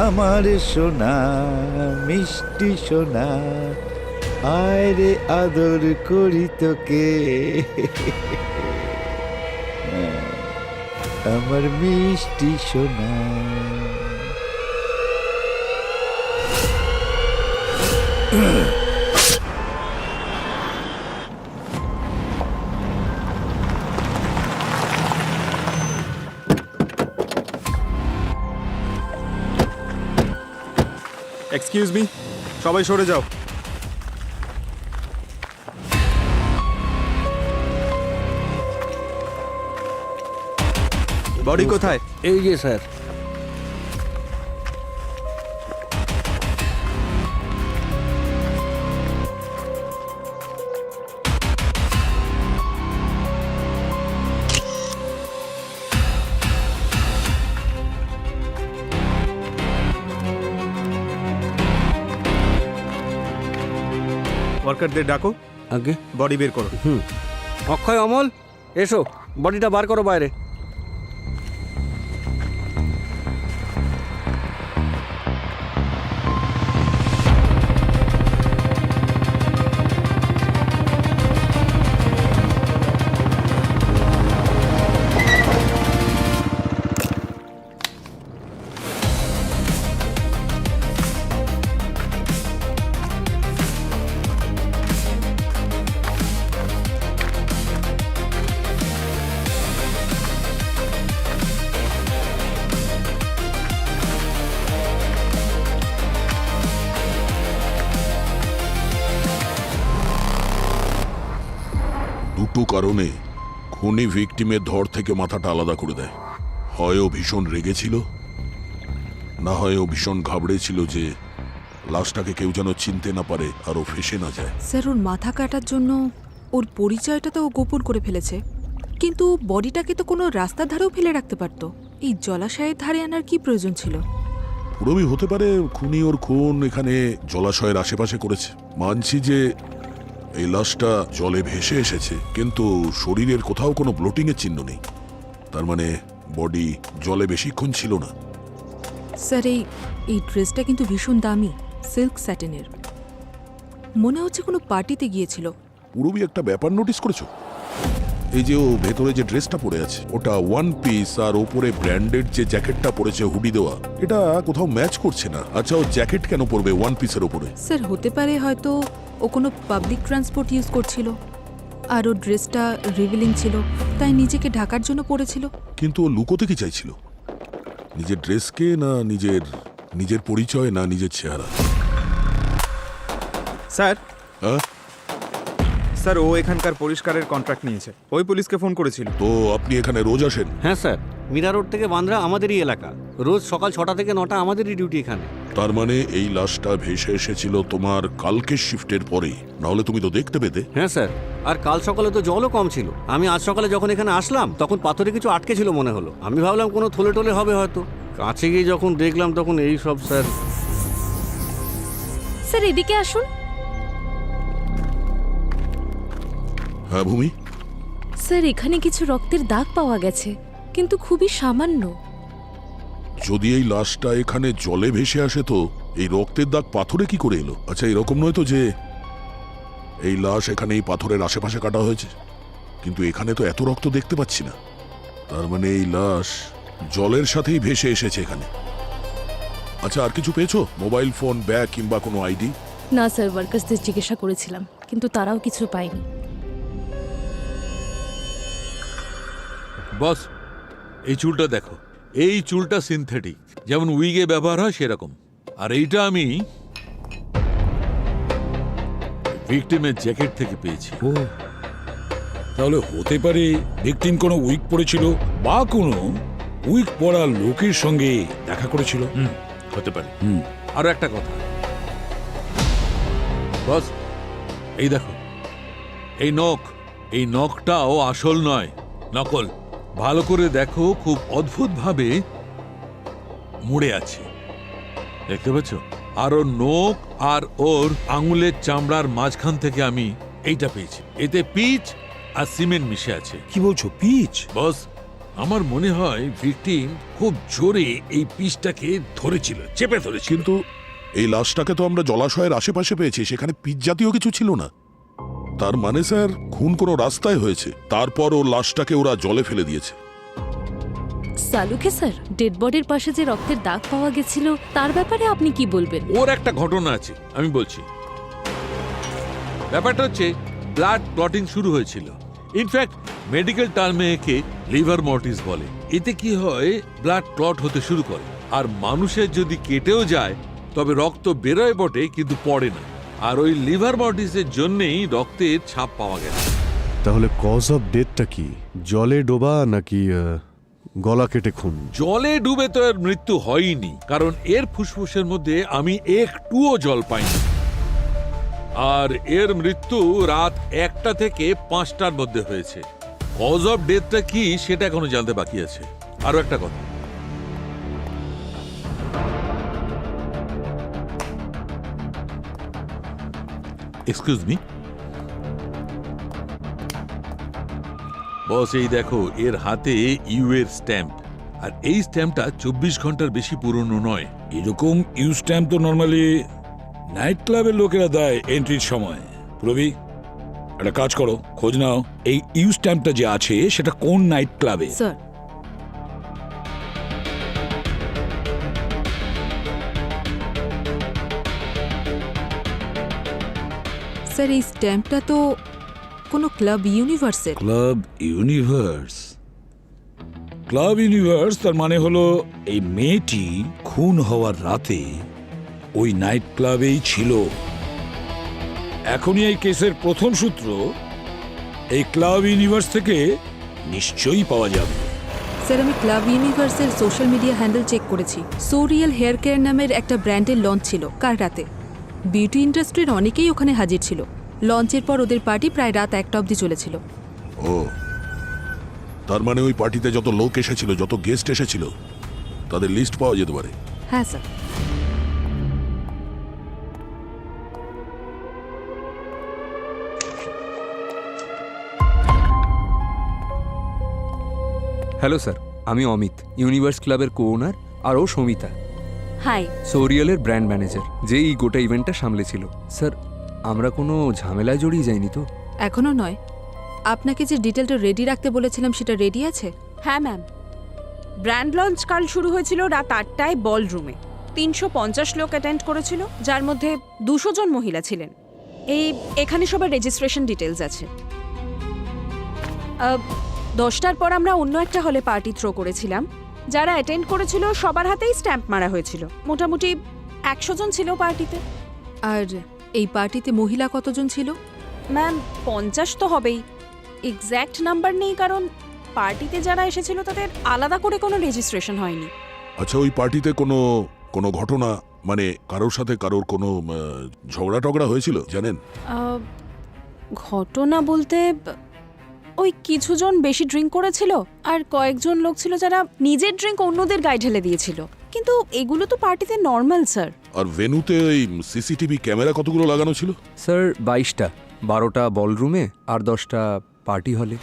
আমার সোনা মিষ্টি সোনা, আয় রে আদর করি তোকে, আমার মিষ্টি সোনা। এক্সকিউজ মি, সবাই সরে যাও। বডি কোথায়? এই যে স্যার। ওয়ার্কারদের ডাকো, আগে বডি বের করো। অক্ষয়, অমল, এসো, বডিটা বার করো বাইরে। দুটো কারণে খুনি ভিকটিমের ধর থেকে মাথাটা আলাদা করে দেয়। হয় ও ভীষণ রেগেছিল, না হয় ও ভীষণ ঘাবড়েছিল যে লাশটাকে কেউ যেন চিনতে না পারে আর ও ফেসে না যায়। স্যার, ওর মাথা কাটার জন্য ওর পরিচয়টা তো ও গোপন করে ফেলেছে, কিন্তু বডিটাকে তো কোনো রাস্তার ধারেও ফেলে রাখতে পারতো। এই জলাশয়ের ধারে আনার কি প্রয়োজন ছিল? পুরোবি হতে পারে খুনি ওর খুন এখানে জলাশয়ের আশেপাশে করেছে। মানছি যে এই লাশটা জলে ভেসে এসেছে, কিন্তু শরীরের কোথাও কোনো ব্লোটিং এর চিহ্ন নেই। তার মানে বডি জলে বেশিক্ষণ ছিল না। স্যার, এই ড্রেসটা কিন্তু ভীষণ দামি, সিল্ক স্যাটিনের। মনে হচ্ছে কোনো পার্টিতে গিয়েছিল। পুরোবি একটা ব্যাপার নোটিস করেছো? এই যে ও ভেতরে যে ড্রেসটা পরে আছে ওটা ওয়ান পিস, আর ওপরে ব্র্যান্ডেড যে জ্যাকেটটা পরেছে হুডি দেওয়া, এটা কোথাও ম্যাচ করছে না। আচ্ছা, ও জ্যাকেট কেন পরবে ওয়ান পিসের ওপরে? স্যার, হতে পারে হয়তো ও কোনো পাবলিক ট্রান্সপোর্ট ইউজ করছিল, আর ও ড্রেসটা রিভিলিং ছিল, তাই নিজেকে ঢাকার জন্য পরেছিল। কিন্তু ও লুকোতে কি চাইছিল? নিজের ড্রেসকে, না নিজের পরিচয়, না নিজের চেহারা? স্যার, হ্যাঁ স্যার, ও এখানকার পরিষ্কারের কন্ট্রাক্ট নিয়েছে। ওই পুলিশকে ফোন করেছিল। তো আপনি এখানে রোজ আসেন? হ্যাঁ স্যার, মীরা রোড থেকে বান্দ্রা আমাদেরই এলাকা। রোজ সকাল 6টা থেকে 9টা আমাদেরই ডিউটি এখানে। তার মানে এই লাশটা ভেসে এসেছিল তোমার কালকের শিফটের পরেই, নাহলে তুমি তো দেখতে পেতে। হ্যাঁ স্যার, আর কাল সকালে তো জলও কম ছিল। আমি আজ সকালে যখন এখানে আসলাম তখন পাথরে কিছু আটকে ছিল মনে হলো। আমি ভাবলাম কোনো থলে টলে হবে হয়তো। কাছে গিয়ে যখন দেখলাম তখন এই সব। স্যার, স্যার এদিকে আসুন। হ্যাঁ ভূমি, স্যার, এখানে কিছু রক্তের দাগ পাওয়া গেছে, কিন্তু খুবই সামান্য। যদি এই লাশটা এখানে জলে ভেসে আসে তো এই রক্তের দাগ পাথরে কি করে এলো? আচ্ছা, এরকম নয় তো যে এই লাশ এখানে এই পাথরের আশেপাশে কাটা হয়েছে? কিন্তু এখানে তো এত রক্ত দেখতে পাচ্ছি না। তার মানে এই লাশ জলের সাথেই ভেসে এসেছে এখানে। আচ্ছা, আর কিছু পেয়েছো? মোবাইল ফোন, ব্যাগ কিংবা কোনো আইডি? না স্যার, ওয়ার্কার্সদের জিজ্ঞাসা করেছিলাম, কিন্তু তারাও কিছু পায়নি। বস, এই চুলটা দেখো। এই চুলটা সিনথেটিক, যেমন উইগে ব্যবহার হয় সেরকম। আর এইটা আমি ভিকটিমের জ্যাকেট থেকে পেয়েছি। ও, তাহলে হতে পারে ভিকটিম কোনো উইক পরেছিল বা কোনো উইক পরা লোকের সঙ্গে দেখা করেছিল। হতে পারে। আরো একটা কথা বস, এই দেখো, এই নখটাও আসল নয়, নকল। ভালো করে দেখো, খুব অদ্ভুতভাবে মুড়ে আছে, দেখতে পাচ্ছ? আর ওর নখ আর ওর আঙুলের চামড়ার মাঝখান থেকে আমি এইটা পেয়েছি। এতে পিচ আর সিমেন্ট মিশে আছে। কি বলছো, পিচ? বস, আমার মনে হয় ভিকটিম খুব জোরে এই পিসটাকে ধরেছিল, চেপে ধরেছিল। কিন্তু এই লাশটাকে তো আমরা জলাশয়ের আশেপাশে পেয়েছি, সেখানে পিচ জাতীয় কিছু ছিল না। তার মানে স্যার খুন কোনো রাস্তায় হয়েছে, তারপর ও লাশটাকে ওরা জলে ফেলে দিয়েছে। সালুকে স্যার, ডেড বডির পাশে যে রক্তের দাগ পাওয়া গেছিল তার ব্যাপারে আপনি কি বলবেন? ওর একটা ঘটনা আছে, আমি বলছি। ব্যাপারটা হচ্ছে ব্লাড ক্লটিং শুরু হয়েছিল। ইনফ্যাক্ট মেডিকেল টার্মে একে লিভার মর্টিস বলে। এতে কি হয়, ব্লাড ক্লট হতে শুরু করে, আর মানুষের যদি কেটেও যায় তবে রক্ত বেরোয় বটে কিন্তু পড়ে না। আর ওই লিভার মর্টিসের জন্যেই রক্তের ছাপ পাওয়া গেছে। তাহলে কজ অফ ডেথটা কি? জলে ডোবা নাকি গলা কেটে খুন? জলে ডুবে তো এর মৃত্যু হয়নি, কারণ এর ফুসফুসের মধ্যে আমি একটুও জল পাইনি। আর এর মৃত্যু রাত 1টা থেকে 5টার মধ্যে হয়েছে। কজ অফ ডেথটা কি সেটা এখনো জানতে বাকি আছে। আরো একটা কথা, এক্সকিউজ মি বস, এই দেখো এর হাতে ইউ এর স্ট্যাম্প, আর এই স্ট্যাম্পটা 24 ঘন্টার বেশি পুরনো নয়। এরকম ইউ স্ট্যাম্প তো নর্মালি নাইট ক্লাবের লোকেরা দেয় এন্ট্রির সময়। রবি, একটা কাজ করো, খোঁজ নাও এই ইউ স্ট্যাম্পটা যে আছে সেটা কোন নাইট ক্লাবে। স্যার, স্যার এই স্ট্যাম্পটা তো কোনো ক্লাব ইউনিভার্সের। Club universe? ক্লাব ইউনিভার্স তার মানে হলো এই মেয়েটি খুন হওয়ার রাতে ওই নাইট ক্লাবেই ছিল। এখনই এই কেসের প্রথম সূত্র এই ক্লাব ইউনিভার্স থেকে নিশ্চয়ই পাওয়া যাবে। স্যার, আমি ক্লাব ইউনিভার্সের সোশ্যাল মিডিয়া হ্যান্ডেল চেক করেছি। সোরিয়াল হেয়ার কেয়ার নামের একটা ব্র্যান্ডের লঞ্চ ছিল কাল রাতে। বিউটি ইন্ডাস্ট্রির অনেকেই ওখানে হাজির ছিল। লঞ্চের পর ওদের পার্টি প্রায় রাত 1টা অবধি চলেছিল। ও, তার মানে ওই পার্টিতে যত লোক এসেছিল, যত গেস্ট এসেছিল, তাদের লিস্ট পাওয়া যেতে পারে। হ্যাঁ স্যার। হ্যালো স্যার, আমি অমিত, ইউনিভার্স ক্লাবের কো ওনার, আর ও সমিতা, হাই। সোরিয়ালের ব্র্যান্ড ম্যানেজার, যে এই গোটা ইভেন্টটা সামলেছিল। স্যার, আমরা কোনো ঝামেলায় জড়িয়ে যাইনি তো? এখনো নয়। আপনাকে যে ডিটেলটা রেডি রাখতে বলেছিলাম সেটা রেডি আছে? হ্যাঁ ম্যাম, ব্র্যান্ড লঞ্চ কাল শুরু হয়েছিল রাত 8টায় বল রুমে। 350 লোক অ্যাটেন্ড করেছিল, যার মধ্যে 200 জন মহিলা ছিলেন। এখানে সবার রেজিস্ট্রেশন ডিটেলস আছে। 10টার পর আমরা অন্য একটা হলে পার্টি থ্রো করেছিলাম। যারা অ্যাটেন্ড করেছিল সবার হাতেই স্ট্যাম্প মারা হয়েছিল। মোটামুটি 100 জন ছিল পার্টিতে। আর এই পার্টিতে মহিলা কতজন ছিল? ম্যাম 50 তো হবেই। এক্স্যাক্ট নাম্বার নেই, কারণ পার্টিতে যারা এসেছিল তাদের আলাদা করে কোনো রেজিস্ট্রেশন হয়নি। আচ্ছা, ওই পার্টিতে কোনো কোনো ঘটনা, মানে কারোর সাথে কারোর কোনো ঝগড়া টগড়া হয়েছিল জানেন? ঘটনা বলতে ওই কিছুজন বেশি ড্রিঙ্ক করেছিল, আর কয়েকজন লোক ছিল যারা নিজের ড্রিঙ্ক অন্যদের গায়ে ঢেলে দিয়েছিল। কিন্তু এগুলো তো পার্টিতে নর্মাল স্যার। আর ভেন্যুতে ওই সিসিটিভি ক্যামেরা কতগুলো লাগানো ছিল? স্যার 22টা, 12টা বলরুমে আর 10টা পার্টি হলে।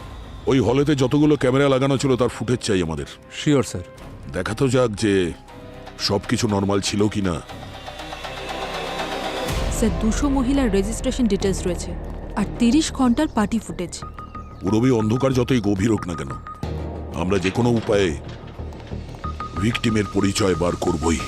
ওই হলেতে যতগুলো ক্যামেরা লাগানো ছিল তার ফুটেজ চাই আমাদের। Sure sir. দেখা তো যাক যে সবকিছু নর্মাল ছিল কিনা। স্যার 200 মহিলার রেজিস্ট্রেশন ডিটেলস রয়েছে আর 30 ঘন্টার পার্টি ফুটেজ। পুরবি অন্ধকার যতই গভীর হোক না কেন, আমরা যে কোনো উপায়ে ভিকটিমের পরিচয় বার করবই।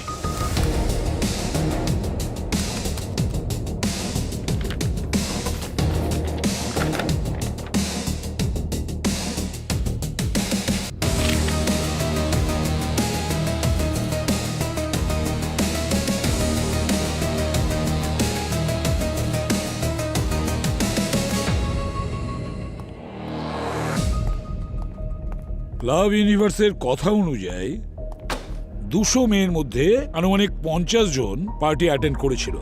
ক্লাব ইউনিভার্সের কথা অনুযায়ী 200 মেয়ের মধ্যে আনুমানিক 50 জন পার্টি অ্যাটেন্ড করেছিল।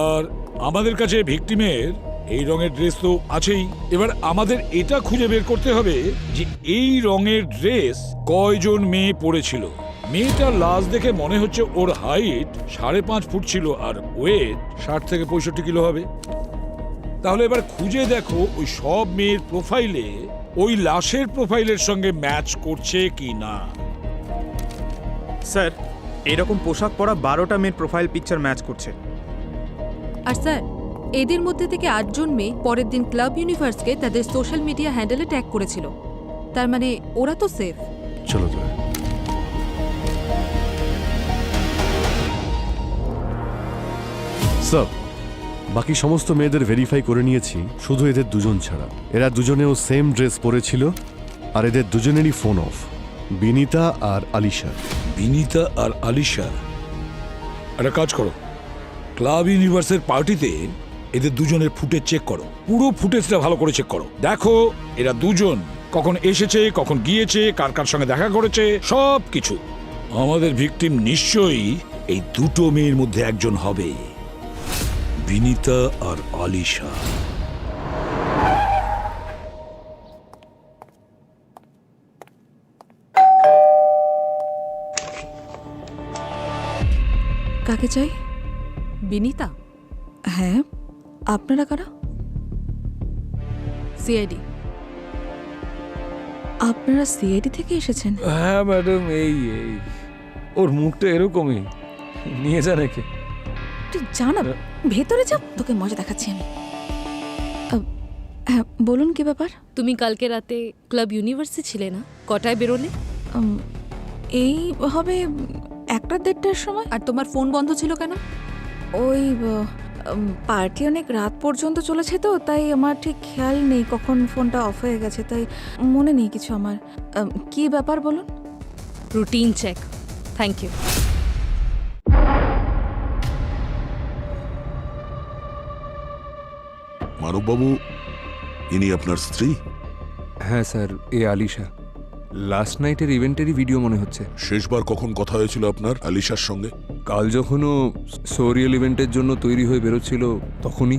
আর আমাদের কাছে ভিকটিমের এই রঙের ড্রেস তো আছেই। এবার আমাদের এটা খুঁজে বের করতে হবে যে এই রঙের ড্রেস কয়জন মেয়ে পরেছিল। মেয়েটার লাশ দেখে মনে হচ্ছে ওর হাইট 5.5 ফুট ছিল আর ওয়েট 60 থেকে 65 কিলো হবে। তাহলে এবার খুঁজে দেখো ওই সব মেয়ের প্রোফাইলে ওই লাশের প্রোফাইলের সঙ্গে ম্যাচ করছে কি না। স্যার এরকম পোশাক পরা 12টা মেয়ের প্রোফাইল পিকচার ম্যাচ করছে। আর স্যার এদের মধ্যে থেকে 8 জন মেয়ে পরের দিন ক্লাব ইউনিভার্সকে তাদের সোশ্যাল মিডিয়া হ্যান্ডেলে ট্যাগ করেছিল। তার মানে ওরা তো সেফ। চলো তো। স্যার, বাকি সমস্ত মেয়েদের ভেরিফাই করে নিয়েছি, শুধু এদের দুজন ছাড়া। এরা দুজনেও সেম ড্রেস পরেছিল, আর এদের দুজনেরই ফোন অফ, বিনিতা আর আলিশা। বিনিতা আর আলিশা, একটা কাজ করো, ক্লাব ইউনিভার্সের পার্টিতে এদের দুজনের ফুটেজ চেক করো, পুরো ফুটেজটা ভালো করে চেক করো। দেখো এরা দুজন কখন এসেছে, কখন গিয়েছে, কার কার সঙ্গে দেখা করেছে, সব কিছু। আমাদের ভিকটিম নিশ্চয়ই এই দুটো মেয়ের মধ্যে একজন হবে, বিনিতা আর আলিশা। কাকে চাই? বিনিতা? হ্যাঁ, আপনারা কারা? সিআইডি। আপনারা সিআইডি থেকে এসেছেন? হ্যাঁ ম্যাডাম, এই ওর মুখটা এরকমই, নিয়ে যান একে। তুই জানা, ভেতরে যা, তোকে মজা দেখাচ্ছি আমি। হ্যাঁ বলুন, কি ব্যাপার? তুমি কালকে রাতে ক্লাব ইউনিভার্সে ছিলে না? কটায় বেরোলে? এই হবে 1-1:30টার সময়। আর তোমার ফোন বন্ধ ছিল কেন? ওই পার্টি অনেক রাত পর্যন্ত চলেছে তো, তাই আমার ঠিক খেয়াল নেই কখন ফোনটা অফ হয়ে গেছে, তাই মনে নেই কিছু আমার। কি ব্যাপার বলুন? Routine check. Thank you. Manabbabu, ইনি আপনার স্ত্রী? হ্যাঁ স্যার, এ আলিশা। লাস্ট নাইটের ইভেন্টেরই ভিডিও মনে হচ্ছে। শেষবার কখন কথা হয়েছিল আপনার আলিশার সঙ্গে? কাল যখনও সোরিয়াল ইভেন্টের জন্য তৈরি হয়ে বেরোচ্ছিল তখনই।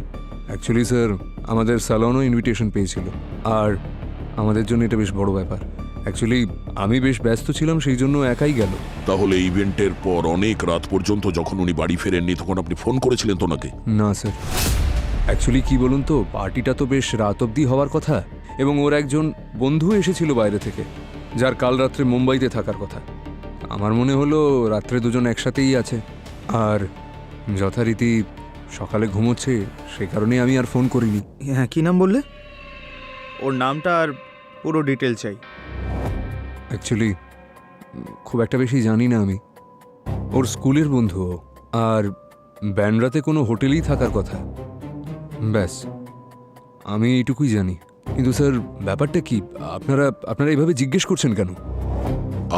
অ্যাকচুয়ালি স্যার, আমাদের স্যালনও ইনভিটেশন পেয়েছিল, আর আমাদের জন্য এটা বেশ বড় ব্যাপার। অ্যাকচুয়ালি আমি বেশ ব্যস্ত ছিলাম, সেই জন্য একাই গেল। তাহলে ইভেন্টের পর অনেক রাত পর্যন্ত যখন উনি বাড়ি ফেরেননি, তখন আপনি ফোন করেছিলেন তো ওনাকে? না স্যার, অ্যাকচুয়ালি কি বলুন তো, পার্টিটা তো বেশ রাত অবধি হওয়ার কথা, এবং ওর একজন বন্ধু এসেছিল বাইরে থেকে, যার কাল রাত্রে মুম্বাইতে থাকার কথা। আমার মনে হলো রাত্রে দুজন একসাথেই আছে, আর যথারীতি সকালে ঘুমোচ্ছে, সে কারণে আমি আর ফোন করিনি। হ্যাঁ, কি নাম বললে? ওর নামটা আর পুরো ডিটেল চাই। অ্যাকচুয়ালি খুব একটা বেশি জানি না আমি। ওর স্কুলের বন্ধু, আর ব্যান্ডরাতে কোনো হোটেলেই থাকার কথা, ব্যাস আমি এইটুকুই জানি। কিন্তু স্যার, ব্যাপারটা কি? আপনারা এইভাবে জিজ্ঞেস করছেন কেন?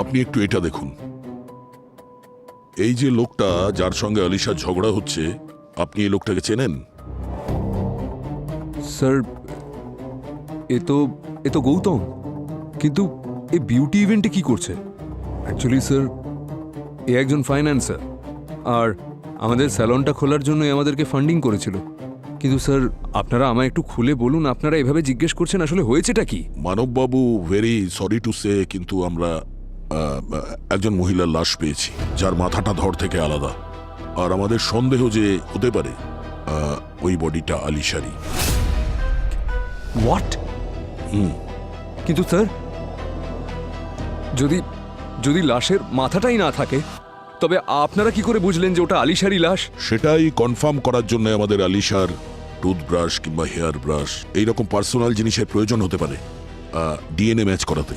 আপনি একটু এটা দেখুন, এই যে লোকটা যার সঙ্গে আলিশার ঝগড়া হচ্ছে, আপনি এই লোকটাকে চেনেন? স্যার, এ তো গৌতম, কিন্তু এই বিউটি ইভেন্টে কি করছে? অ্যাকচুয়ালি স্যার, এ একজন ফাইন্যান্সার, আর আমাদের স্যালনটা খোলার জন্য আমাদেরকে ফান্ডিং করেছিল। কিন্তু স্যার, আপনারা আমায় একটু খুলে বলুন, আপনারা এভাবে জিজ্ঞেস করছেন, আসলে হয়েছেটা কি? মানববাবু, ভেরি সরি টু সে, কিন্তু আমরা একজন মহিলার লাশ পেয়েছি, যার মাথাটা ধড় থেকে আলাদা, আর আমাদের সন্দেহ যে হতে পারে ওই বডিটা আলিশারি। হোয়াট? কিন্তু স্যার, যদি লাশের মাথাটাই না থাকে, তবে আপনারা কি করে বুঝলেন যে ওটা আলিশারি লাশ? সেটাই কনফার্ম করার জন্য আমাদের আলিশার টুথব্রাশ কিংবা হেয়ার ব্রাশ, এইরকম পার্সোনাল জিনিসের প্রয়োজন হতে পারে ডিএনএ ম্যাচ করাতে।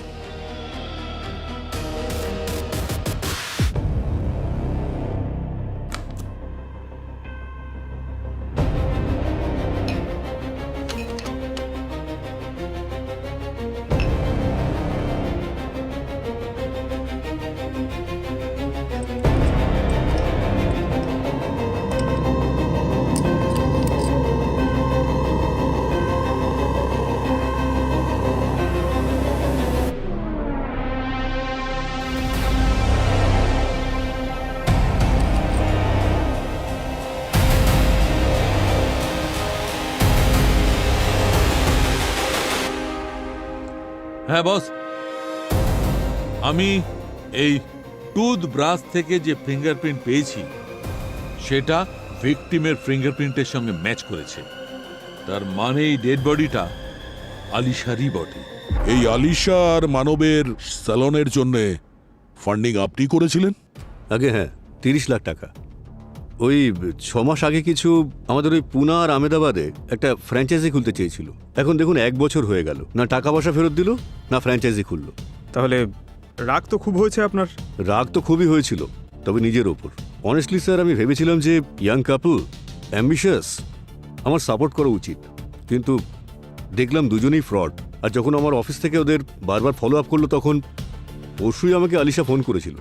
হ্যাঁ বস, আমি এই টুথব্রাশ থেকে যে ফিঙ্গারপ্রিন্ট পেয়েছি সেটা ভিকটিমের ফিঙ্গারপ্রিন্টের সঙ্গে ম্যাচ করেছে। তার মানে এই ডেড বডিটা আলিশারই বটে। এই আলিশা আর মানবের স্যালনের জন্য ফান্ডিং আপনি করেছিলেন? আগে হ্যাঁ, 30 লাখ টাকা। ওই 6 মাস আগে কিছু আমাদের ওই পুনা আর আহমেদাবাদে একটা ফ্র্যাঞ্চাইজি খুলতে চেয়েছিল। এখন দেখুন 1 বছর হয়ে গেল, না টাকা পয়সা ফেরত দিল না ফ্র্যাঞ্চাইজি খুললো। তাহলে রাগ তো খুব হয়েছে আপনার। রাগ তো খুবই হয়েছিল, তবে নিজের ওপর। অনেস্টলি স্যার, আমি ভেবেছিলাম যে ইয়াং কাপল, অ্যাম্বিশাস, আমার সাপোর্ট করা উচিত, কিন্তু দেখলাম দুজনেই ফ্রড। আর যখন আমার অফিস থেকে ওদের বারবার ফলো আপ করলো, তখন পরশুই আমাকে আলিশা ফোন করেছিল,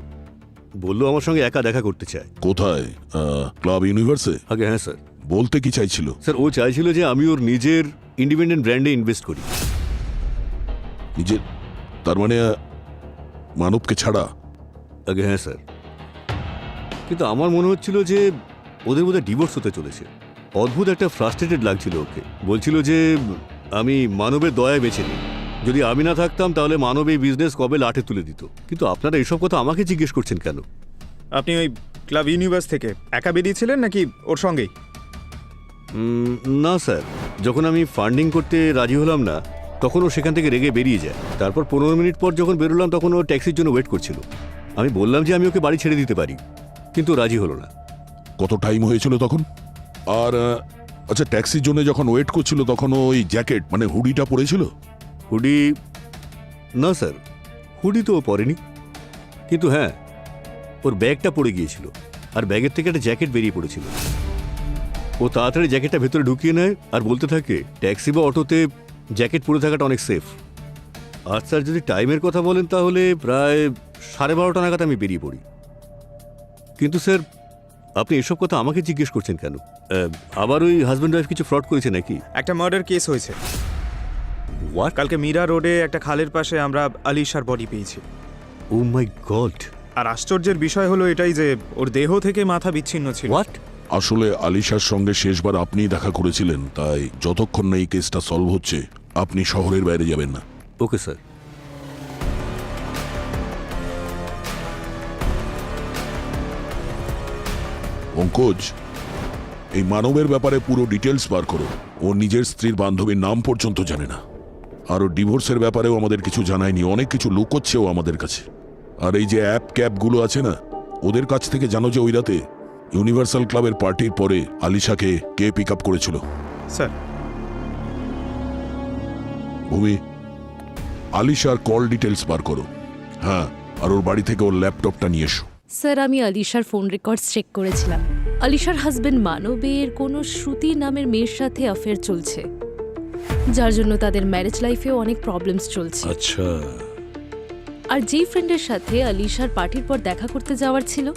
বললো আমার সঙ্গে একা দেখা করতে চায়। কোথায়? ক্লাব ইউনিভার্সে? আগে হ্যাঁ স্যার। বলতে কি চাইছিল? স্যার ও চাইছিল যে আমি ওর নিজের ইন্ডিপেন্ডেন্ট ব্র্যান্ডে ইনভেস্ট করি। নিজের? তার মানে মানবকে ছাড়া? আগে হ্যাঁ স্যার, কিন্তু আমার মনে হচ্ছিল যে ওদের বোধহয় ডিভোর্স হতে চলেছে। অদ্ভুত একটা ফ্রাস্ট্রেটেড লাগছিল ওকে। বলছিল যে আমি মানবের দয়ায় বেছে নিই, যদি আমি না থাকতাম তাহলে মানব এই বিজনেস কবে লাটে তুলে দিত। কিন্তু আপনারা এসব কথা আমাকে জিজ্ঞেস করছেন কেন? আপনি ওই ক্লাব ইউনিভার্স থেকে একা বেরিয়েছিলেন নাকি ওর সঙ্গেই? না স্যার, যখন আমি ফান্ডিং করতে রাজি হলাম না, তখন ও সেখান থেকে রেগে বেরিয়ে যায়। তারপর 15 মিনিট পর যখন বেরোলাম, তখন ও ট্যাক্সির জন্য ওয়েট করছিল। আমি বললাম যে আমি ওকে বাড়ি ছেড়ে দিতে পারি, কিন্তু রাজি হলো না। কত টাইম হয়েছিল তখন? আর আচ্ছা, ট্যাক্সির জন্য যখন ওয়েট করছিল তখন ওই জ্যাকেট মানে হুডিটা পরেছিল? হুডি? না স্যার, হুডি তো ও পরেনি, কিন্তু হ্যাঁ ওর ব্যাগটা পড়ে গিয়েছিল, আর ব্যাগের থেকে একটা জ্যাকেট বেরিয়ে পড়েছিল। ও তাড়াতাড়ি জ্যাকেটটা ভেতরে ঢুকিয়ে নেয় আর বলতে থাকে ট্যাক্সি বা অটোতে জ্যাকেট পরে থাকাটা অনেক সেফ। আর স্যার, যদি টাইমের কথা বলেন তাহলে প্রায় 12:30 নাগাদ আমি বেরিয়ে পড়ি। কিন্তু স্যার, আপনি এসব কথা আমাকে জিজ্ঞেস করছেন কেন? আবার ওই হাজব্যান্ড ওয়াইফ কিছু ফ্রড করেছে নাকি? একটা মার্ডার কেস হয়েছে। হোয়াট? কালকে মীরা রোডে একটা খালের পাশে আমরা আলিশার বডি পেয়েছি। ও মাই গড! আর আশ্চর্যের বিষয় হলো এটাই যে ওর দেহ থেকে মাথা বিচ্ছিন্ন ছিল। হোয়াট? আসলে আলিশার সঙ্গে শেষবার আপনিই দেখা করেছিলেন, তাই যতক্ষণ না এই কেসটা সলভ হচ্ছে আপনি শহরের বাইরে যাবেন না। Okay sir. পঙ্কজ, এই মানবের ব্যাপারে পুরো ডিটেলস বার করো। ও নিজের স্ত্রীর বান্ধবীর নাম পর্যন্ত জানে না, আর ও ডিভোর্সের ব্যাপারেও আমাদের কিছু জানায়নি। অনেক কিছু লুকোচ্ছেও আমাদের কাছে। আর এই যে অ্যাপ ক্যাবগুলো আছে না, ওদের কাছ থেকে জানো যে ওই রাতে ইউনিভার্সাল ক্লাবের পার্টির পরে আলিশাকে কে পিক আপ করেছিল? স্যার, ভূমি, আলিশার কল ডিটেলস বার করো। হ্যাঁ, আর ওর বাড়ি থেকে ওর ল্যাপটপটা নিয়ে এসো। স্যার, আমি আলিশার ফোন রেকর্ডস চেক করেছিলাম। আলিশার হাজবেন্ড মানবের কোনো শ্রুতি নামের মেয়ের সাথে অ্যাফেয়ার চলছে, যার জন্য তাদের ম্যারেজ লাইফেও অনেক প্রবলেমস চলছে। আচ্ছা, আর যেই ফ্রেন্ডের সাথে আলিশার পার্টির পর দেখা করতে যাওয়ার ছিল,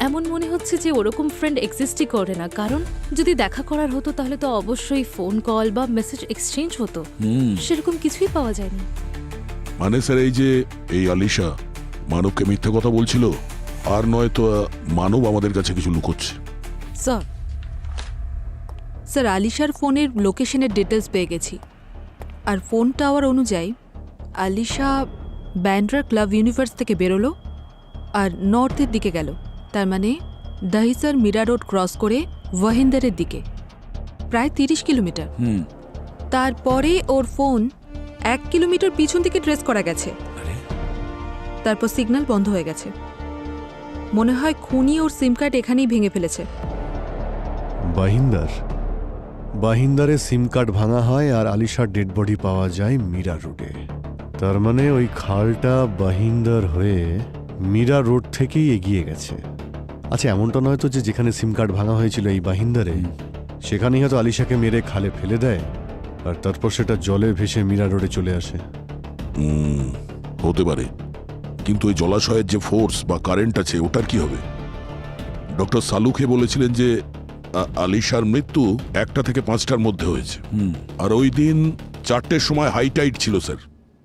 এমন মনে হচ্ছে যে ওরকম ফ্রেন্ড এক্সিস্টই করে না। কারণ যদি দেখা করার হতো তাহলে তো অবশ্যই ফোন কল বা মেসেজ এক্সচেঞ্জ হতো, সেরকম কিছুই পাওয়া যায়নি। মানে স্যার, এই যে এই আলিশা মানবকে মিথ্যে কথা বলছিল, আর নয় তো মানব আমাদের কাছে কিছু লুকোচ্ছে। স্যার, আলিশার ফোনের লোকেশনের ডিটেলস পেয়ে গেছি, আর ফোন টাওয়ার অনুযায়ী আলিশা ব্যান্ড্রা ক্লাব ইউনিভার্স থেকে বেরোলো আর নর্থের দিকে গেল। তার মানে দাহিসার মীরা রোড ক্রস করে ওয়াহিন্দারের দিকে, প্রায় 30 কিলোমিটার। তারপরে ওর ফোন 1 কিলোমিটার পিছন থেকে ট্রেস করা গেছে, তারপর সিগন্যাল বন্ধ হয়ে গেছে। মনে হয় খুনি ওর সিম কার্ড এখানেই ভেঙে ফেলেছে। বাহিন্দারে সিম কার্ড ভাঙা হয় আর আলিশার ডেড বডি পাওয়া যায় মীরা রোডে। তার মানে ওই খালটা বাহিন্দার হয়ে মীরা রোড থেকেই এগিয়ে গেছে। আচ্ছা, এমনটা নয় তো যে যেখানে সিম কার্ড ভাঙা হয়েছিল এই বাহিন্দারে, সেখানেই হয়তো আলিশাকে মেরে খালে ফেলে দেয় আর তারপর সেটা জলে ভেসে মীরা রোডে চলে আসে? হতে পারে, কিন্তু ওই জলাশয়ের যে ফোর্স বা কারেন্ট আছে ওটার কি হবে? ডক্টর সালুখে বলেছিলেন যে আলিশার মৃত্যু 1টা থেকে 5টার মধ্যে হয়েছে, আর ওই দিন 4টের সময় হাই টাইড ছিল স্যার।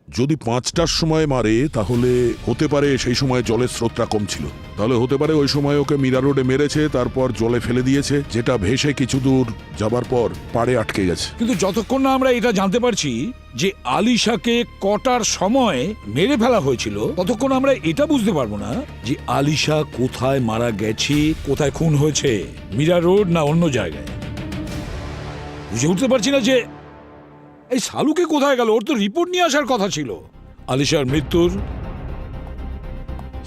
যদি 5টার সময় মারে তাহলে হতে পারে সেই সময় জলের স্রোতটা কম ছিল, তাহলে হতে পারে ওই সময় ওকে মীরা রোডে মেরেছে, তারপর জলে ফেলে দিয়েছে, যেটা ভেসে কিছু দূর যাবার পর পাড়ে আটকে গেছে। কিন্তু যতক্ষণ না আমরা এটা জানতে পারছি যে আলিশাকে কটার সময় মেরে ফেলা হয়েছিল, ততক্ষণ আমরা এটা বুঝতে পারবো না যে আলিশা কোথায় মারা গেছে, কোথায় খুন হয়েছে, মীরা রোড না অন্য জায়গায়। বুঝে উঠতে পারছি না যে এই শালুকে কোথায় গেল? ওর তো রিপোর্ট নিয়ে আসার কথা ছিল আলিশার মৃত্যুর।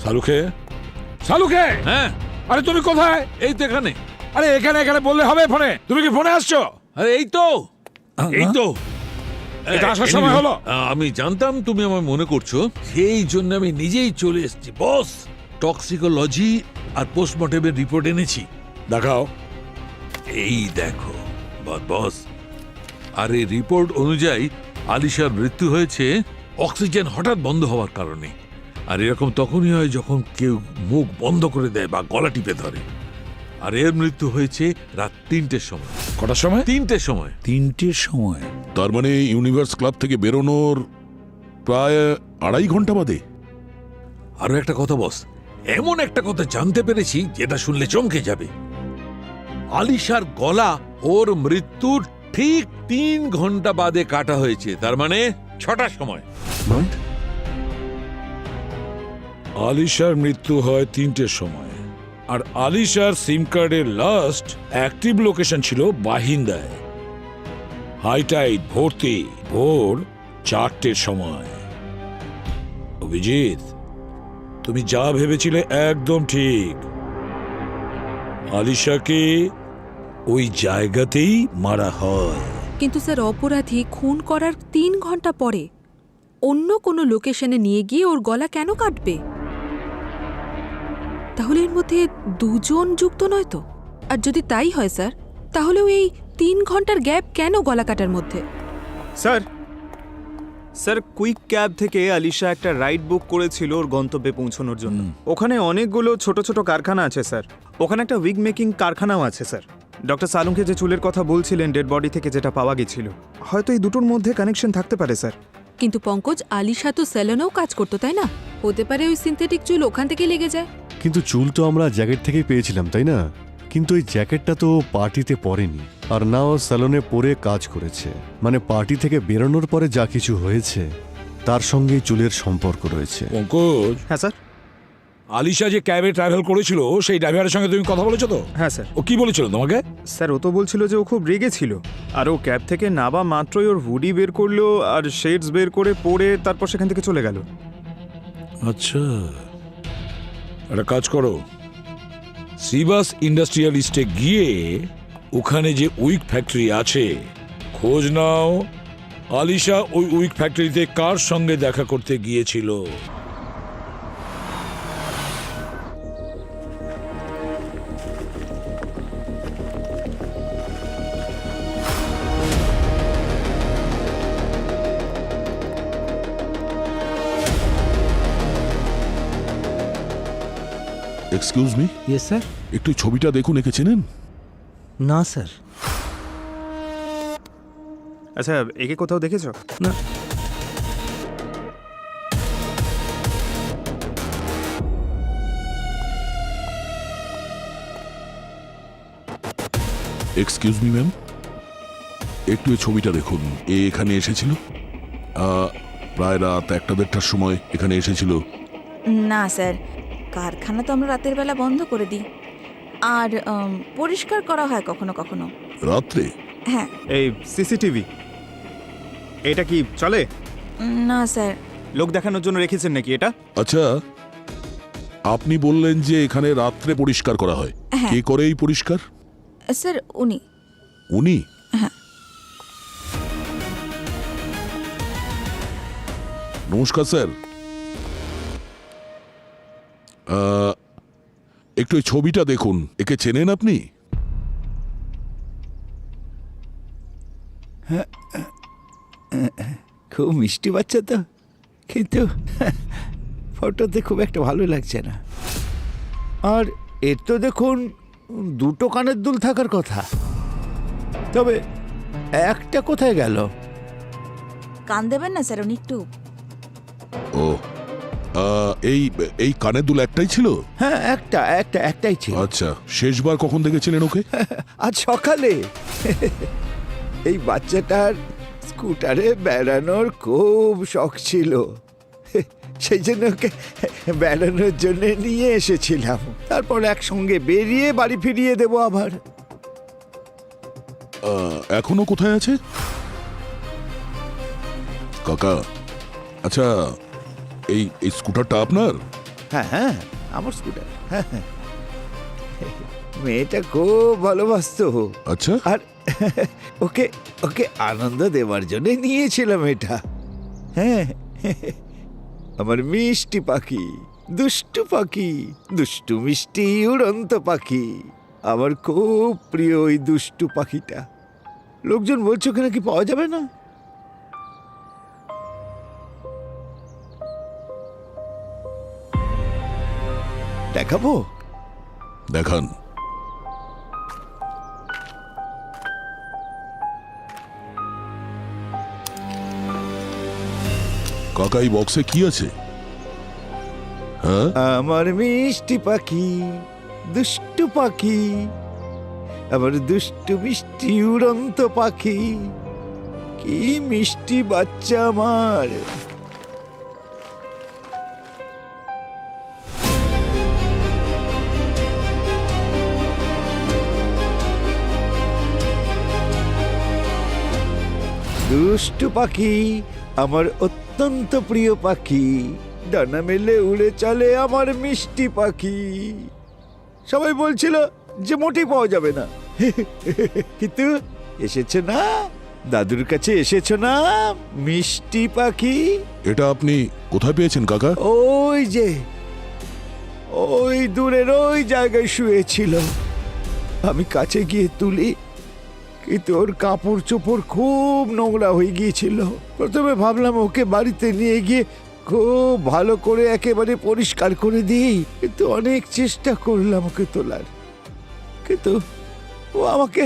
শালুকে, শালুকে, হ্যাঁ, আরে তুমি কোথায়? এই তো এখানে। আরে এখানে এখানে বললে হবে ফোনে? তুমি কি ফোনে আসছো? আরে এই তো, এই তো। এটা আসার সময় হলো? আমি জানতাম তুমি আমার মনে করছো, সেই জন্য আমি নিজেই চলে এসেছি বস। টক্সিকোলজি আর পোস্টমর্টেমের রিপোর্ট এনেছি। দেখাও। এই দেখো বস, আর এই রিপোর্ট অনুযায়ী আলিশার মৃত্যু হয়েছে অক্সিজেন হঠাৎ বন্ধ হওয়ার কারণে। আর এরকম তখনই হয় যখন কেউ মুখ বন্ধ করে দেয় বা গলা টিপে ধরে। আর এর মৃত্যু হয়েছে রাত 3টের সময়। কটার সময়? 3টের সময়। 3টের সময়? তার মানে ইউনিভার্স ক্লাব থেকে বেরোনোর প্রায় 2.5 ঘন্টা বাদে। আরো একটা কথা বস, এমন একটা কথা জানতে পেরেছি যেটা শুনলে চমকে যাবে। আলিশার গলা ওর মৃত্যুর ঠিক 3 ঘন্টা বাদে কাটা হয়েছে, তার মানে 6টার সময়। আলিশার মৃত্যু হয় 3টের সময়, আর আলিশার সিম কার্ডের লাস্ট অ্যাক্টিভ লোকেশন ছিল বাহিন্দায়। হাইটাইড ভর্তি ভোর 4টের সময়। অভিজিৎ, তুমি যা ভেবেছিলে একদম ঠিক। আলিশাকে ওই জায়গাতেই মারা হয়। কিন্তু স্যার অপরাধী খুন করার 3 ঘন্টা পরে অন্য কোনো লোকেশনে নিয়ে গিয়ে ওর গলা কেন কাটবে? তাহলে এর মধ্যে দুজন যুক্ত নয় তো? আর যদি তাই হয় স্যার, তাহলেও এই 3 ঘন্টার গ্যাপ কেন গলা কাটার মধ্যে? স্যার, কুইক ক্যাব থেকে আলিশা একটা রাইড বুক করেছিল ওর গন্তব্যে পৌঁছানোর জন্য। ওখানে অনেকগুলো ছোট ছোট কারখানা আছে স্যার। ওখানে একটা উইগ মেকিং কারখানাও আছে স্যার। ডক্টর সালুংকে যে চুলের কথা বলছিলেন ডেড বডি থেকে যেটা পাওয়া গেছিল, হয়তো এই দুটোর মধ্যে কানেকশন থাকতে পারে স্যার। কিন্তু পঙ্কজ, আলিশা তো সেলুনেও কাজ করতো, তাই না? হতে পারে ওই সিনথেটিক চুল ওখান থেকে লেগে যায়। কিন্তু চুল তো আমরা জ্যাকেট থেকেই পেয়েছিলাম, তাই না? কিন্তু ওই জ্যাকেটটা তো পার্টিতে পরেনি, আর না ও স্যালনে পরে কাজ করেছে। মানে পার্টি থেকে বেরোনোর পরে যা কিছু হয়েছে তার সঙ্গেই চুলের সম্পর্ক রয়েছে। পঙ্কজ। হ্যাঁ স্যার। আলিশা যে ক্যাবে ট্রাভেল করেছিল সেই ড্রাইভারের সঙ্গে তুমি কথা বলেছো তো? হ্যাঁ স্যার। ও কি বলেছিল তোমাকে? স্যার, ও তো বলছিল যে ও খুব রেগে ছিল, আর ও ক্যাব থেকে নাবা মাত্রই ওর হুডি বের করলো আর শেডস বের করে পরে তারপর সেখান থেকে চলে গেল। আচ্ছা, একটা কাজ করো, সিবাস ইন্ডাস্ট্রিয়ালিস্টে গিয়ে ওখানে যে উইক ফ্যাক্টরি আছে খোঁজ নাও। আলিশা ওই উইক ফ্যাক্টরিতে কার সঙ্গে দেখা করতে গিয়েছিল? Excuse me. Yes sir. একটু ছবিটা দেখুন, একে চেনেন? না স্যার। আচ্ছা, একে কোথাও দেখেছো? না। এক্সকিউজ মি ম্যাম, একটু এই ছবিটা দেখুন। এ এখানে এসেছিল প্রায় রাত 1-1:30টার সময় এখানে এসেছিল। না স্যার, কারখানা তো আমরা রাতের বেলা বন্ধ করে দিই, আর পরিষ্কার করা হয় কখনো কখনো। রাত্রে? হ্যাঁ। এই সিসিটিভি এটা কি চলে? না স্যার। লোক দেখানোর জন্য রেখেছেন নাকি এটা? আচ্ছা, আপনি বললেন যে এখানে রাত্রে পরিষ্কার করা হয়। হ্যাঁ। কে করে এই পরিষ্কার? স্যার উনি। উনি? হ্যাঁ। নমস্কার স্যার। একটু এই ছবিটা দেখুন, একে চেনেন আপনি? খুব মিষ্টি বাচ্চা তো, কিন্তু ফটোতে খুব একটা ভালো লাগছে না। আর এর তো দেখুন 2টো কানের দুল থাকার কথা, তবে একটা কোথায় গেল? কান দেবেন না স্যার, উনি একটু। ও, এই এই কানের দুল একটাই ছিল? হ্যাঁ, একটাই ছিল। আচ্ছা, শেষবার কখন দেখেছিলেন ওকে? আজ সকালে। এই বাচ্চাটার স্কুটারে বেড়ানোর খুব শখ ছিল, সেই জন্য ওকে বেড়ানোর জন্য নিয়ে এসেছিলাম। তারপর একসঙ্গে বেরিয়ে বাড়ি ফিরিয়ে দেব আবার। এখনো কোথায় আছে? কাকা, আচ্ছা এই এই স্কুটারটা আপনার? হ্যাঁ হ্যাঁ, আমার স্কুটার। হ্যাঁ হ্যাঁ, মেয়েটা খুব ভালোবাসতো। আচ্ছা, আর ওকে ওকে আনন্দ দেওয়ার জন্য নিয়েছিলাম এটা। হ্যাঁ, আমার মিষ্টি পাখি, দুষ্টু পাখি, দুষ্টু মিষ্টি উড়ন্ত পাখি। আমার খুব প্রিয় ওই দুষ্টু পাখিটা। লোকজন বলছে ওকে নাকি পাওয়া যাবে না। দেখাবো? দেখান। কাকা, এই বক্সে কি আছে? হ্যাঁ, আমার মিষ্টি পাখি, দুষ্টু পাখি, আমার দুষ্টু মিষ্টি উড়ন্ত পাখি, কি মিষ্টি বাচ্চা আমার। দুষ্টু পাখি, আমার অত্যন্ত প্রিয় পাখি, ডানা মেলে উড়ে চলে আমার মিষ্টি পাখি। সবাই বলছিল যে মোটেই পাওয়া যাবে না, কিন্তু এসেছে না, দাদুর কাছে এসেছো না মিষ্টি পাখি। এটা আপনি কোথায় পেয়েছেন কাকা? ওই যে ওই দূরের ওই জায়গায় শুয়েছিল। আমি কাছে গিয়ে তুলি, কিন্তু ওর কাপড় চোপড় খুব নোংরা হয়ে গিয়েছিল। প্রথমে ভাবলাম ওকে বাড়িতে নিয়ে গিয়ে খুব ভালো করে একেবারে পরিষ্কার করে দিই, কিন্তু অনেক চেষ্টা করলাম ওকে তোলার, কিন্তু ও আমাকে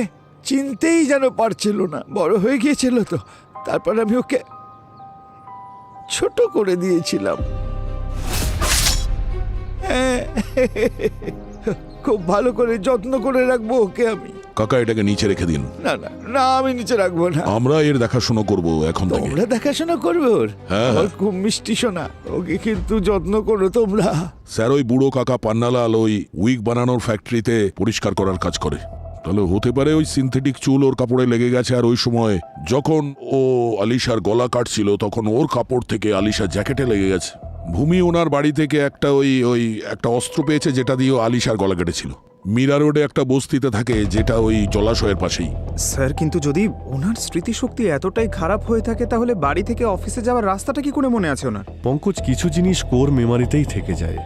চিনতেই যেন পারছিল না। বড় হয়ে গিয়েছিল তো, তারপর আমি ওকে ছোট করে দিয়েছিলাম। খুব ভালো করে যত্ন করে রাখবো ওকে আমি। কাকা, এটাকে নিচে রেখে দিন। না না না, আমি নিচে রাখবো না। আমরা এর দেখাশোনা করব এখন থেকে। তোমরা দেখাশোনা করবে ওর? হ্যাঁ। আমার খুব মিষ্টি সোনা, ওকে কিন্তু যত্ন করো তোমরা। স্যার, ওই বুড়ো কাকা পান্নালাল ওই উইগ বানানোর ফ্যাক্টরিতে পরিষ্কার করার কাজ করে। তাহলে হতে পারে ওই সিনথেটিক চুল ওর কাপড়ে লেগে গেছে, আর ওই সময় যখন ও আলিশার গলা কাটছিল তখন ওর কাপড় থেকে আলিশার জ্যাকেটে লেগে গেছে। ভূমি ওনার বাড়ি থেকে একটা ওই একটা অস্ত্র পেয়েছে যেটা দিয়ে আলিশার গলা কেটেছিল। মীরা রোডে একটা বস্তিতে থাকে যেটা ওই জলাশয়ের পাশেই। স্যার, কিন্তু যদি ওনার স্মৃতিশক্তি এতটাই খারাপ হয়ে থাকে তাহলে বাড়ি থেকে অফিসে যাওয়ার রাস্তাটা কি করে মনে আছে ওনার? পঙ্কজ, কিছু জিনিস কোর মেমারিতেই থেকে যায়।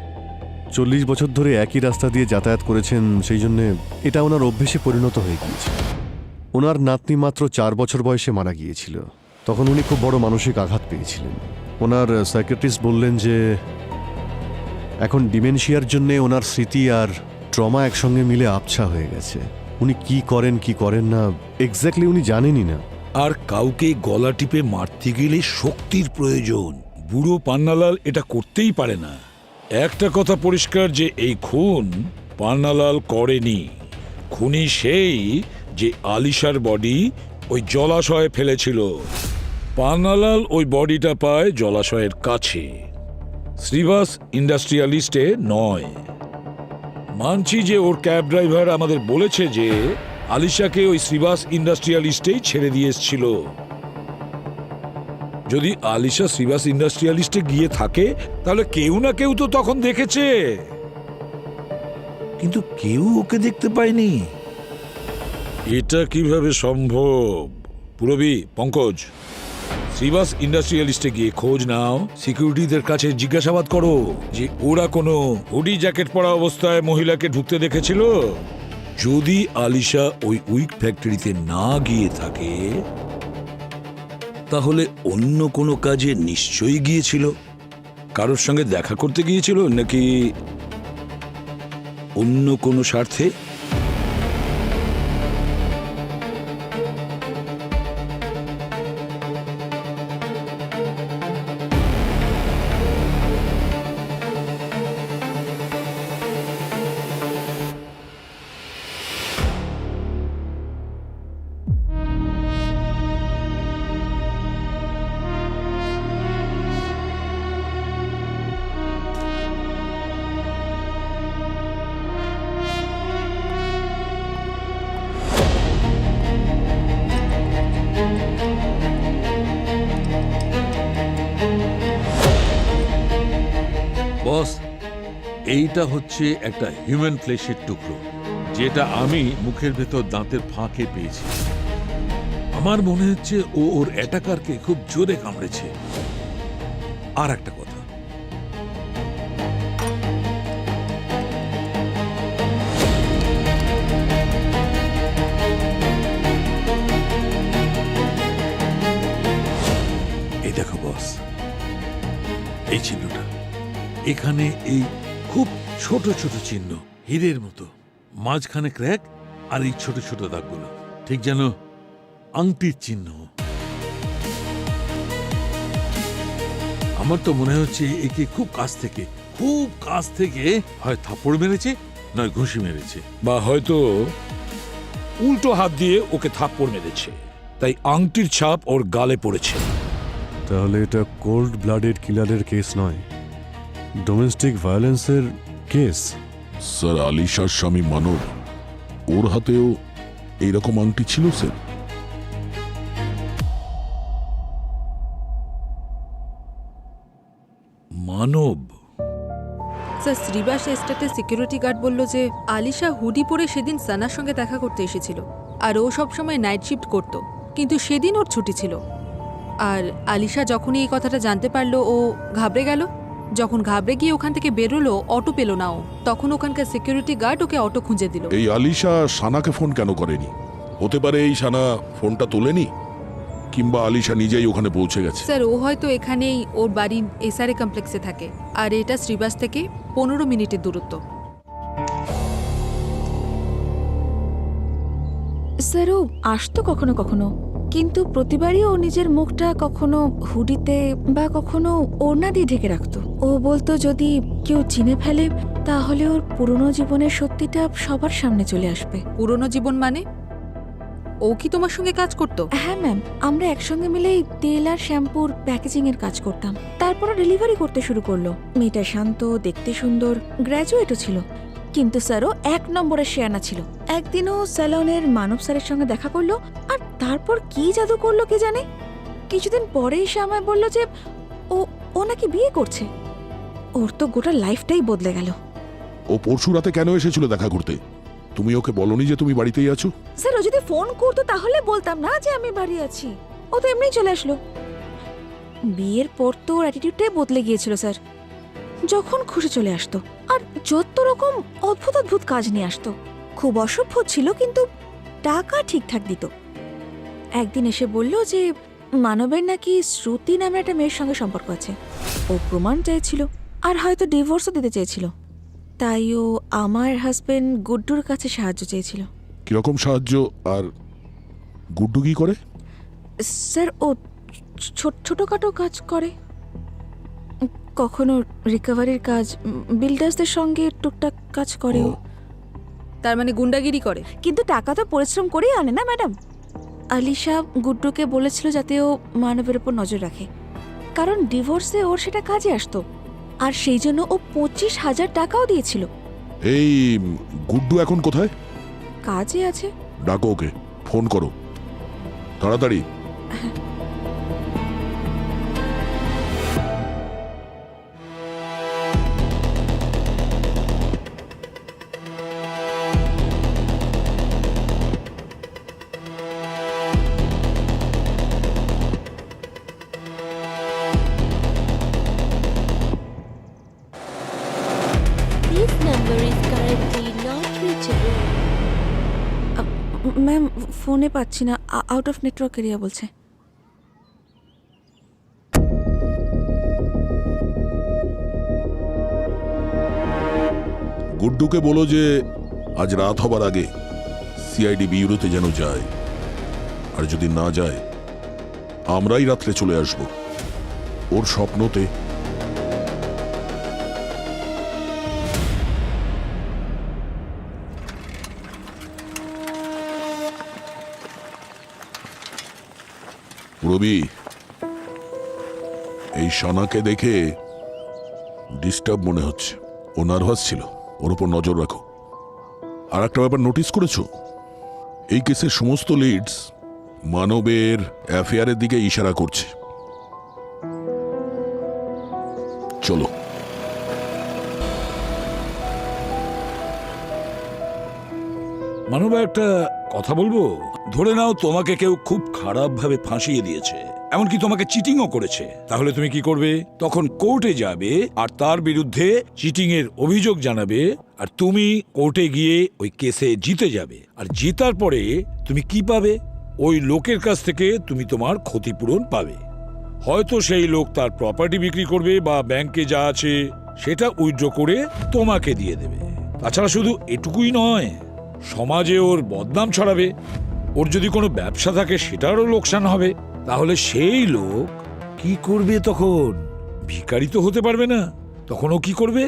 40 বছর ধরে একই রাস্তা দিয়ে যাতায়াত করেছেন, সেই জন্য এটা ওনার অভ্যেসে পরিণত হয়ে গিয়েছে। ওনার নাতনি মাত্র 4 বছর বয়সে মারা গিয়েছিল। তখন উনি খুব বড় মানসিক আঘাত পেয়েছিলেন। ওনার সাইকিয়াট্রিস্ট বললেন যে এখন ডিমেনশিয়ার জন্য ওনার স্মৃতি আর ট্রমা একসঙ্গে মিলে আবছা হয়ে গেছে। উনি কি করেন না এক্স্যাক্টলি উনি জানেনই না। আর কাউকে গলা টিপে মারতে গেলে শক্তির প্রয়োজন। বুড়ো পান্নালাল এটা করতেই পারে না। একটা কথা পরিষ্কার যে এই খুন পান্নালাল করেনি। খুনি সেই যে আলিশার বডি ওই জলাশয়ে ফেলেছিল। পান্নালাল ওই বডিটা পায় জলাশয়ের কাছে, শ্রীবাস ইন্ডাস্ট্রিয়ালিস্টে নয়। মানছি যে ওর ক্যাব ড্রাইভার আমাদের বলেছে যে আলিশাকে ওই শ্রীবাস ইন্ডাস্ট্রিয়ালিস্টেই ছেড়ে দিয়ে এসেছিল। যদি আলিশা শ্রীবাস ইন্ডাস্ট্রিয়ালিস্টে গিয়ে থাকে তাহলে কেউ না কেউ তো তখন দেখেছে, কিন্তু কেউ ওকে দেখতে পায়নি। এটা কিভাবে সম্ভব? পুরবী, পঙ্কজ, শ্রীবাস ইন্ডাস্ট্রিয়ালিস্টে গিয়ে খোঁজ নাও, সিকিউরিটিদের কাছে জিজ্ঞাসাবাদ করো যে ওরা কোনো হুডি জ্যাকেট পরা অবস্থায় মহিলাকে ঢুকতে দেখেছিল। যদি আলিশা ওই উইক ফ্যাক্টরিতে না গিয়ে থাকে তাহলে অন্য কোনো কাজে নিশ্চয়ই গিয়েছিল। কারোর সঙ্গে দেখা করতে গিয়েছিল নাকি অন্য কোনো স্বার্থে? বস, এইটা হচ্ছে একটা হিউম্যান ফ্লেশের টুকরো, যেটা আমি মুখের ভেতর দাঁতের ফাঁকে পেয়েছি। আমার মনে হচ্ছে ও ওর অ্যাটাকারকে খুব জোরে কামড়েছে। আর একটা কথা, এই দেখো বস, এই চিহ্নটা এখানে, এই খুব ছোট ছোট চিহ্ন, হীরের মতো, মাঝখানে ক্র্যাক, আর এই ছোট ছোট দাগগুলো ঠিক যেন আংটির চিহ্ন। আমার তো মনে হচ্ছে একে খুব কাছ থেকে হয় থাপ্পড় মেরেছে, নয় ঘুষি মেরেছে। বা হয়তো উল্টো হাত দিয়ে ওকে থাপ্পড় মেরেছে, তাই আংটির ছাপ ওর গালে পড়েছে। তাহলে এটা কোল্ড ব্লাডেড কিলারের কেস নয়, ডোমেস্টিক ভায়োলেন্সের কেস। স্যার, আলিশার স্বামী মানব, ওর হাতেও এইরকম আংটি ছিল স্যার। মানব? স্যার, শ্রীবাস এস্টেটের সিকিউরিটি গার্ড বলল যে আলিশা হুডি পরে সেদিন সানার সঙ্গে দেখা করতে এসেছিল, আর ও সবসময় নাইট শিফট করত, কিন্তু সেদিন ওর ছুটি ছিল। আর আলিশা যখনই এই কথাটা জানতে পারলো, ও ঘাবড়ে গেল। যখন ঘাবড়ে গিয়ে ওখান থেকে বেরোলো, অটো পেল না ও, তখন ওখানকার সিকিউরিটি গার্ড ওকে অটো খুঁজে দিল। এই আলিশা সানাকে ফোন কেন করেনি? হতে পারে এই সানা ফোনটা তোলেনি, কিংবা আলিশা নিজেই ওখানে পৌঁছে গেছে। স্যার, ও হয়তো এখানেই ওর বাড়ির এসআরএ কমপ্লেক্সে থাকে, আর এটা শ্রীবাস থেকে 15 মিনিটের দূরত্ব। স্যার, ও আসতো কখনো কখনো, কিন্তু প্রতিবারই ও নিজের মুখটা কখনো হুডিতে বা কখনো ওড়না দিয়ে ঢেকে রাখতো। ও বলতো যদি কেউ চিনে ফেলে তাহলে ওর পুরনো জীবনের সত্যিটা সবার সামনে চলে আসবে। পুরনো জীবন মানে? ও কি তোমার সঙ্গে কাজ করতো? হ্যাঁ ম্যাম, আমরা একসঙ্গে মিলেই তেল আর শ্যাম্পুর প্যাকেজিং এর কাজ করতাম। তারপর ডেলিভারি করতে শুরু করলো। মেয়েটা শান্ত, দেখতে সুন্দর, গ্র্যাজুয়েটও ছিল, কিন্তু স্যারও 1 নম্বরের শেয়ানা ছিল। একদিনও স্যালনের মানব স্যারের সঙ্গে দেখা করলো, আর তারপর কি জাদু করলো কে জানে। কিছুদিন পরে এসে আমায় বললো যে ও নাকি বিয়ে করছে। ওর তো গোটা লাইফটাই বদলে গেল। ও পরশু রাতে কেন এসেছিল দেখা করতে? তুমি ওকে বলনি যে তুমি বাড়িতেই আছো? স্যার, ও যদি ফোন করতো তাহলে বলতাম না যে আমি বাড়ি আছি। ও তো এমনিই চলে আসলো। বিয়ের পর তো ওর অ্যাটিটিউডটাই বদলে গিয়েছিল স্যার। যখন খুশি চলে আসতো, আর যত রকম অদ্ভুত অদ্ভুত কাজ নিয়ে আসতো। খুব অসভ্য ছিল, কিন্তু টাকা ঠিকঠাক দিত। একদিন এসে বলল যে মানবের নাকি শ্রুতি নামে একটা মেয়ের সঙ্গে সম্পর্ক আছে। ও প্রমাণ চাইছিল, আর হয়তো ডিভোর্সও দিতে চেয়েছিল। তাই ও আমার হাজবেন্ড গুড্ডুর কাছে সাহায্য চেয়েছিল। কিরকম সাহায্য? আর গুড্ডু কি করে? স্যার, ও ছোটখাটো কাজ করে। কখনো রিকভারির কাজ, বিল্ডার্সদের সঙ্গে টুকটাক কাজ করে ও। তার মানে গুন্ডাগিরি করে? কিন্তু টাকা তো পরিশ্রম করেই আনে না ম্যাডাম। আলিশা গুড্ডুকে বলেছিল যাতে ও মানবের উপর নজর রাখে, কারণ ডিভোর্সে ওর সেটা কাজে আসতো, আর সেই জন্য ও 25,000 টাকাও দিয়েছিল। এই গুড্ডু এখন কোথায়? কাজে আছে। ডাকো ওকে, ফোন করো তাড়াতাড়ি। ম্যাম, ফোনে পাচ্ছি না, আউট অফ নেটওয়ার্ক এরিয়া বলছে। গুড্ডুকে বলো যে আজ রাত হবার আগে সিআইডি বিউরোতে যেন যায়, আর যদি না যায় আমরাই রাত্রে চলে আসব ওর স্বপ্নতে। রবি, এই সানাকে দেখে ডিস্টার্ব মনে হচ্ছে। ও নার্ভাস ছিল, ওর উপর নজর রাখো। আর একটা ব্যাপার নোটিস করেছো? এই কেসের সমস্ত লিডস মানবের অ্যাফেয়ারের দিকে ইশারা করছে। চলো। মানবা একটা কথা বলবো, ধরে নাও তোমাকে কেউ খুব খারাপ ভাবে ফাঁসিয়ে দিয়েছে, এমনকি তোমাকে চিটিংও করেছে, তাহলে তুমি কি করবে? তখন কোর্টে যাবে আর তার বিরুদ্ধে চিটিং এর অভিযোগ জানাবে, আর তুমি কোর্টে গিয়ে ওই কেসে জিতে যাবে। আর জেতার পরে তুমি কি পাবে? ওই লোকের কাছ থেকে তুমি তোমার ক্ষতিপূরণ পাবে। হয়তো সেই লোক তার প্রপার্টি বিক্রি করবে বা ব্যাংকে যা আছে সেটা উইথড্র করে তোমাকে দিয়ে দেবে। তাছাড়া শুধু এটুকুই নয়, সমাজে ওর বদনাম ছড়াবে। ওর যদি কোনো ব্যবসা থাকে সেটারও লোকসান হবে। তাহলে সেই লোক কি করবে তখন? ভিখারি তো হতে পারবে না। তখন ও কি করবে?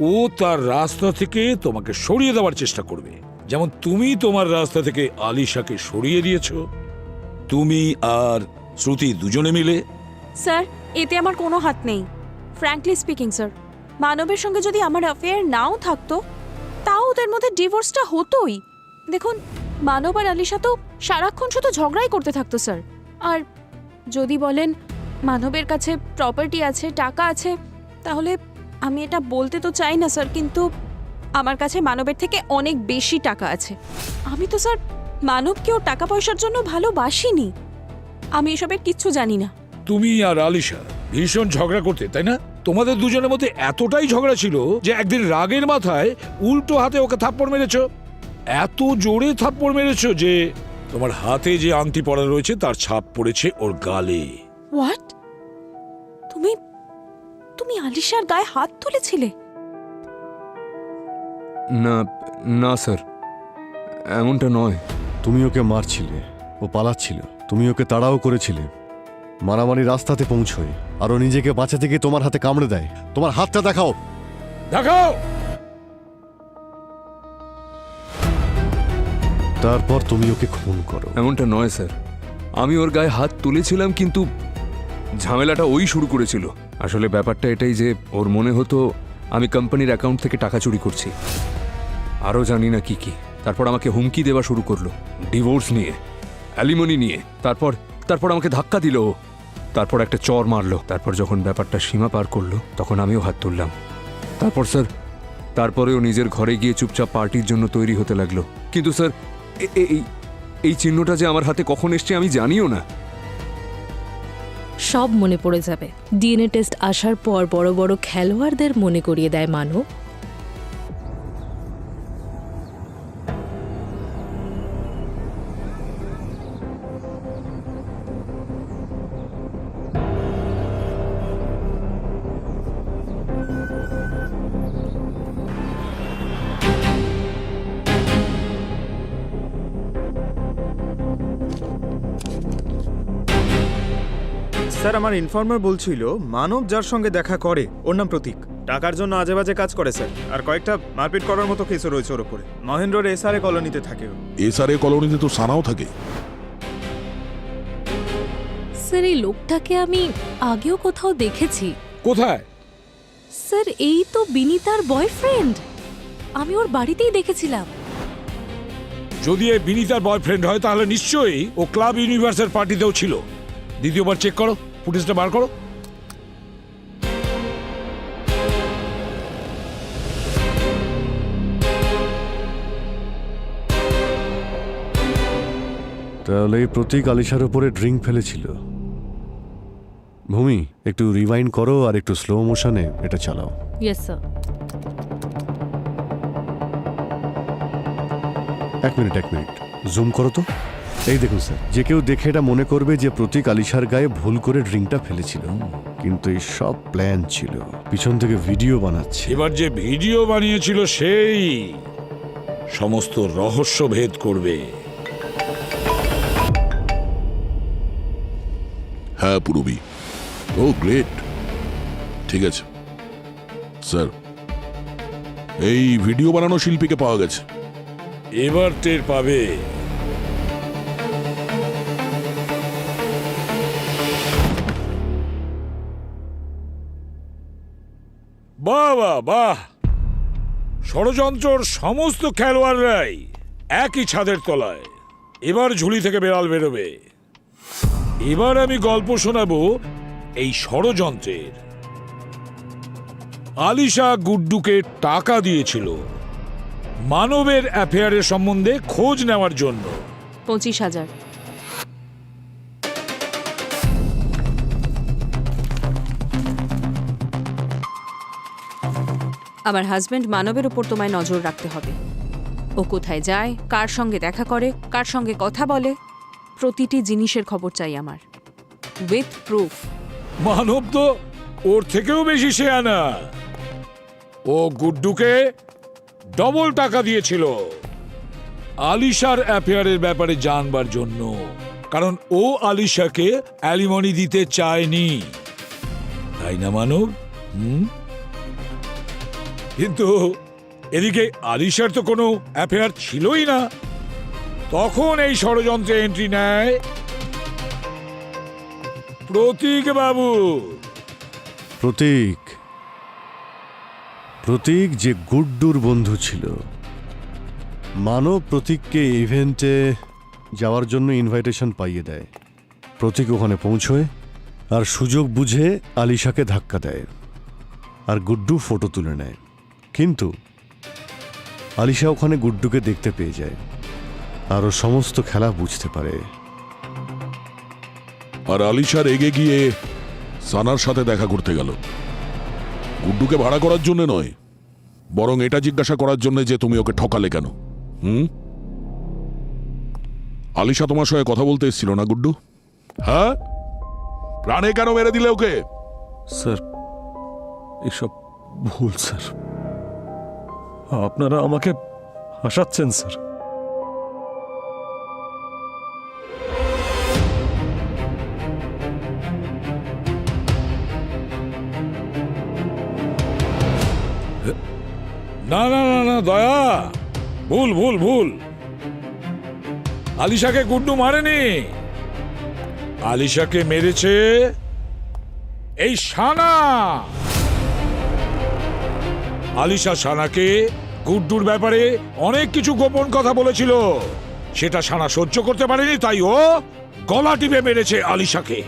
ও তার রাস্তা থেকে তোমাকে সরিয়ে দেওয়ার চেষ্টা করবে, যেমন তুমি তোমার রাস্তা থেকে আলিশাকে সরিয়ে দিয়েছো, তুমি আর শ্রুতি দুজনে মিলে। স্যার, এতে আমার কোনো হাত নেই। ফ্র্যাঙ্কলি স্পিকিং স্যার, মানবের সঙ্গে যদি আমার অ্যাফেয়ার নাও থাকতো, তাও ওদের মধ্যে ডিভোর্সটা হতোই। দেখুন, মানব আর আলিশা তো সারাক্ষণ শুধু ঝগড়াই করতে থাকতো স্যার। আর যদি বলেন মানবের কাছে প্রপার্টি আছে, টাকা আছে, তাহলে আমি এটা বলতে তো চাই না স্যার, কিন্তু আমার কাছে মানবের থেকে অনেক বেশি টাকা আছে। আমি তো স্যার মানবকেও টাকা পয়সার জন্য ভালোবাসিনি। আমি এসবের কিচ্ছু জানি না। তুমি আর আলিশা ভীষণ ঝগড়া করতে, তাই না? তোমাদের দুজনের মধ্যে এতটাই ঝগড়া ছিল যে একদিন রাগের মাথায় উল্টো হাতে ওকে থাপ্পড় মেরেছো। এত জোরে থাপ্পড় মেরেছো যে তোমার হাতে যে আংটি পরা রয়েছে তার ছাপ পড়েছে ওর গালে। হোয়াট? তুমি আলিশার গায়ে হাত তুলেছিলে? না না স্যার, এমনটা নয়। তুমি ওকে মারছিলে, ও পালাচ্ছিল, তুমি ওকে তাড়াও করেছিলে। মারামারি রাস্তাতে পৌঁছয় আর ও নিজেকে বাঁচাতে গিয়ে তোমার হাতে কামড়ে দেয়। তোমার হাতটা দেখাও। দেখাও। তারপর তুমি ওকে খুন করো। এমনটা নয় স্যার, আমি ওর গায়ে হাত তুলেছিলাম, কিন্তু ঝামেলাটা ওই শুরু করেছিল। আসলে ব্যাপারটা এটাই যে ওর মনে হতো আমি কোম্পানির অ্যাকাউন্ট থেকে টাকা চুরি করছি, আরও জানি না কি কি। তারপর আমাকে হুমকি দেওয়া শুরু করলো, ডিভোর্স নিয়ে, অ্যালিমনি নিয়ে। তারপর আমাকে ধাক্কা দিল, তারপর একটা চর মারলো। তারপর যখন ব্যাপারটা সীমা পার করলো তখন আমিও হাত তুললাম। তারপর স্যার, তারপরেও নিজের ঘরে গিয়ে চুপচাপ পার্টির জন্য তৈরি হতে লাগলো। কিন্তু স্যার, এই চিহ্নটা যে আমার হাতে কখন এসছে আমি জানিও না। সব মনে পড়ে যাবে। ডিএনএ টেস্ট আসার পর বড় বড় খেলোয়াড়দের মনে করিয়ে দেয় মানব। স্যার, আমার ইনফর্মার বলছিল মানব যার সঙ্গে দেখা করে ওর নাম প্রতীক। টাকার জন্য আজে বাজে কাজ করে স্যার, আর কয়েকটা মারপিট করার মতো কেসও রয়েছে ওর উপরে। মহেন্দ্রর এসআরএ কলোনিতে থাকে ও। এসআরএ কলোনিতে তো সানাও থাকে। স্যার, এই লোকটাকে আমি আগেও কোথাও দেখেছি। কোথায়? স্যার, এই তো বিনীতার বয়ফ্রেন্ড। আমি ওর বাড়িতেই দেখেছিলাম। যদি এ বিনীতার বয়ফ্রেন্ড হয় তাহলে নিশ্চয়ই ও ক্লাব ইউনিভার্সের পার্টিতেও ছিল। দ্বিতীয়বার চেক করো, ফুটেজটা বার করো। তাহলে এই প্রতীক আলিশার উপরে ড্রিঙ্ক ফেলেছিল। ভূমি, একটু রিভাইন্ড করো আর একটু স্লো মোশনে এটা চালাও। Yes sir. এক মিনিট জুম করো তো। এই দেখুন স্যার, যে কেউ দেখে এটা মনে করবে যে প্রতীক আলিশার গায়ে ভুল করে ড্রিঙ্কটা ফেলেছিল, কিন্তু এই সব প্ল্যান ছিল। পিছন থেকে ভিডিও বানাচ্ছে। এবার যে ভিডিও বানিয়েছিল সেই সমস্ত রহস্য ভেদ করবে। হ্যাঁ পুরবি। ও গ্রেট, ঠিক আছে স্যার। এই ভিডিও বানানো শিল্পীকে পাওয়া গেছে। এবার টের পাবে। বাহ বাহ বাহ, ষড়যন্ত্রর সমস্ত খেলোয়াড়রাই একই ছাদের তলায়। এবার ঝুলি থেকে বেড়াল বেরোবে। এবার আমি গল্প শোনাবো এই ষড়যন্ত্রের। আলিশা গুড্ডুকে টাকা দিয়েছিল, মানবের অ্যাফেয়ারের সম্বন্ধে খোঁজ নেওয়ার জন্য। 25,000। আমার হাজবেন্ড মানবের উপর তোমায় নজর রাখতে হবে। ও কোথায় যায়, কার সঙ্গে দেখা করে, কার সঙ্গে কথা বলে, প্রতিটি জিনিসের খবর চাই আমার, উইথ প্রুফ। মানব তো ওর থেকেও বেশি শেয়ানা। ও গুড্ডুকে ডবল টাকা দিয়েছিল আলিশার অ্যাফেয়ারের ব্যাপারে জানবার জন্য, কারণ ও আলিশাকে অ্যালিমনি দিতে চায়নি, তাই না মানব? কিন্তু এদিকে আলিশার তো কোনো অ্যাফেয়ার ছিলই না। তখন এই ষড়যন্ত্রে এন্ট্রি নেয় প্রতীক বাবু। প্রতীক প্রতীক যে গুড্ডুর বন্ধু ছিল। মানব প্রতীককে ইভেন্টে যাওয়ার জন্য ইনভাইটেশন পাইয়ে দেয়। প্রতীক ওখানে পৌঁছয় আর সুযোগ বুঝে আলিশাকে ধাক্কা দেয়, আর গুড্ডু ফটো তুলে নেয়। কিন্তু আলিশা ওখানে গুড্ডুকে দেখতে পেয়ে যায় আর ও সমস্ত খেলা বুঝতে পারে। আর আলিশা রেগে গিয়ে সানার সাথে দেখা করতে গেল, গুড্ডুকে ভাড়া করার জন্য নয়, বরং এটা জিজ্ঞাসা করার জন্য যে তুমি ওকে ঠকালে কেন। আলিশা তোমার সঙ্গে কথা বলতে এসেছিল না গুড্ডু? হ্যাঁ, প্রাণে কেন মেরে দিলে ওকে? স্যার, এসব ভুল স্যার। আপনারা আমাকে হাসাচ্ছেন স্যার। না না না না দয়া, ভুল ভুল ভুল। আলিশাকে গুড্ডু মারেনি, আলিশাকে মেরেছে এই সানা। আলিশা সানাকে গুড্ডুর ব্যাপারে অনেক কিছু গোপন কথা বলেছিল, সেটা সানা সহ্য করতে পারেনি, তাই ও গলা টিপে মেরেছে আলিশাকে।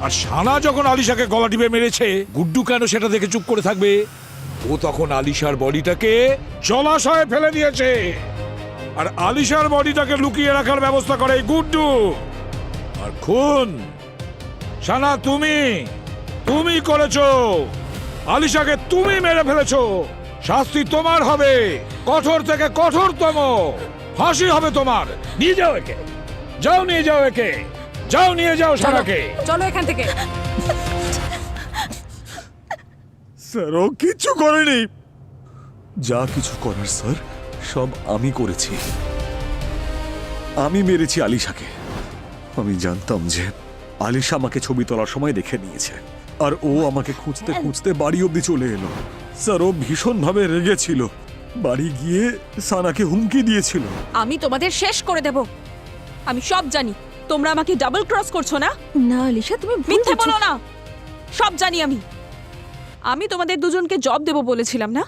আর সানা যখন আলিশাকে গলা টিপে মেরেছে, গুড্ডু কেন সেটা দেখে চুপ করে থাকবে? ও তখন আলিশার বডিটাকে জলাশয়ে ফেলে দিয়েছে, আর আলিশার বডিটাকে লুকিয়ে রাখার ব্যবস্থা করে গুড্ডু। আর খুন সানা তুমি করেছো, আলিশাকে তুমি মেরে ফেলেছো। শাস্তি তোমার হবে, কঠোর থেকে কঠোরতম ফাঁসি হবে তোমার। নিয়ে যাও একে, যাও নিয়ে যাও একে, যাও নিয়ে যাও সানাকে। চলো এখান থেকে। স্যার, ও কিচ্ছু করেনি। যা কিছু করার স্যার সব আমি করেছি। আমি মেরেছি আলিশাকে। আমি জানতাম যে আলিশা আমাকে ছবি তোলার সময় দেখে নিয়েছে, আর ও আমাকে খুঁজতে খুঁজতে বাড়ি অবধি চলে এলো। স্যার, ও ভীষণভাবে রেগেছিল, বাড়ি গিয়ে সানাকে হুমকি দিয়েছিল। আমি তোমাদের শেষ করে দেব। আমি সব জানি, তোমরা আমাকে ডাবল ক্রস করছো না? না আলিশা, তুমি মিথ্যে বলো না, সব জানি আমি। আমি তোমাদের দুজনকে জব দেব বলেছিলাম না?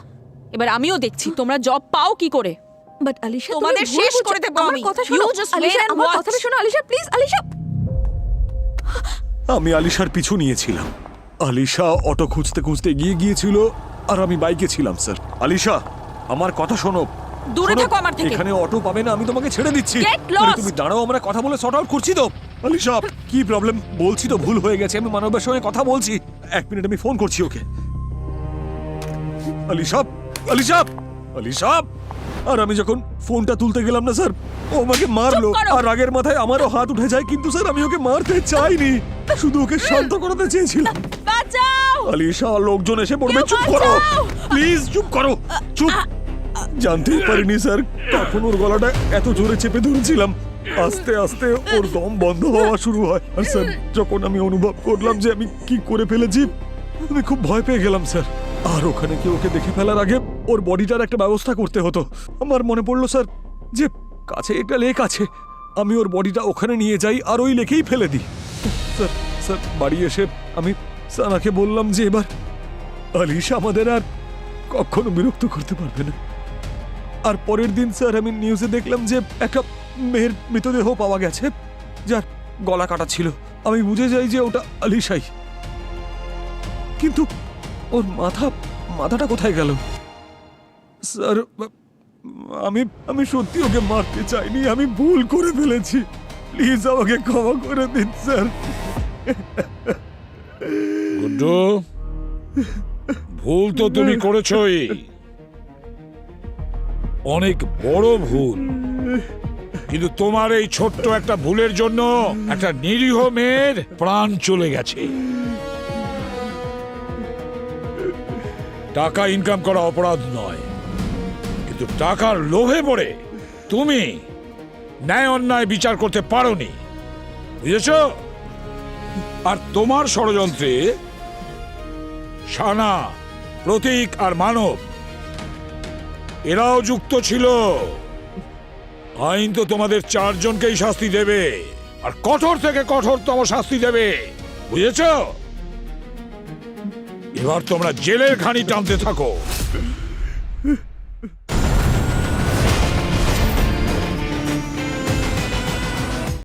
এবার আমিও দেখছি তোমরা জব পাও কি করে। বাট আলিশা, তোমাদের শেষ করে দেব আমি। কথা শোনো আলিশা, আমার কথাটা শোনো আলিশা, প্লিজ আলিশা। আমি আলিশার পিছু নিয়েছিলাম। আলিশা অটো খুঁজতে খুঁজতে গিয়েছিল, আর আমি বাইকে ছিলাম স্যার। আলিশা, আমার কথা শোনো। দূরে থাকো আমার থেকে। এখানে অটো পাবে না, আমি তোমাকে ছেড়ে দিচ্ছি। Get lost! তুমি দাঁড়াও, আমরা কথা বলে সর্ট আউট করছি তো। আলিশা, কি প্রবলেম? বলছি তো ভুল হয়ে গেছে, আমি মানবের সঙ্গে কথা বলছি। 1 মিনিট, আমি ফোন করছি ওকে। আলিশা, আলিশা, আলিশা। আর আমি যখন ফোনটা তুলতে গেলাম না স্যার, ও আমাকে মারলো। আর রাগের মাথায় আমারও হাত উঠে যায়, কিন্তু স্যার আমি ওকে মারতে চাইনি, শুধু ওকে শান্ত করাতে চেয়েছিলাম। বাঁচাও আলিশা, লোকজন এসে পড়বে। চুপ করো প্লিজ, চুপ করো, চুপ। জানতেই পারিনি স্যার, কখন ওর গলাটা এত জোরে চেপে ধরেছিলাম। আস্তে আস্তে ওর দম বন্ধ হওয়া শুরু হয়। আর স্যার, যখন আমি অনুভব করলাম যে আমি কি করে ফেলেছি, আমি খুব ভয় পেয়ে গেলাম স্যার। আর ওখানে কি ওকে দেখে ফেলার আগে ওর বডিটার একটা ব্যবস্থা করতে হতো। আমার মনে পড়লো স্যার যে কাছে একটা লেক আছে, আমি ওর বডিটা ওখানে নিয়ে যাই আর ওই লেকেই ফেলে দিই। স্যার স্যার বাড়ি এসে আমি সানাকে বললাম যে এবার আলিশা আমাদের আর কখনো বিরক্ত করতে পারবে না। আর পরের দিন স্যার আমি নিউজে দেখলাম যে একটা মেয়ের মৃতদেহ পাওয়া গেছে, যার গলা কাটা ছিল। আমি বুঝে যাই যে ওটা আলিশাই, কিন্তু ওর মাথাটা কোথায় গেল? স্যার আমি সত্যি ওকে মারতে চাইনি, আমি ভুল করে ফেলেছি। প্লিজ আমাকে ক্ষমা করে দিন স্যার। গুড্ডু, ভুল তো তুমি করেছই, অনেক বড় ভুল। কিন্তু তোমার এই ছোট্ট একটা ভুলের জন্য একটা নিরীহ মেয়ের প্রাণ চলে গেছে। টাকা ইনকাম করা অপরাধ নয়, কিন্তু টাকার লোভে পড়ে তুমি ন্যায় অন্যায় বিচার করতে পারোনি, বুঝেছ? আর তোমার ষড়যন্ত্রে শানা, প্রতীক আর মানব এরাও যুক্ত ছিল। আইন তো তোমাদের চারজনকেই শাস্তি দেবে, আর কঠোর থেকে কঠোরতম শাস্তি দেবে, বুঝেছ? এবার তোমরা জেলের ঘানি টানতে থাকো।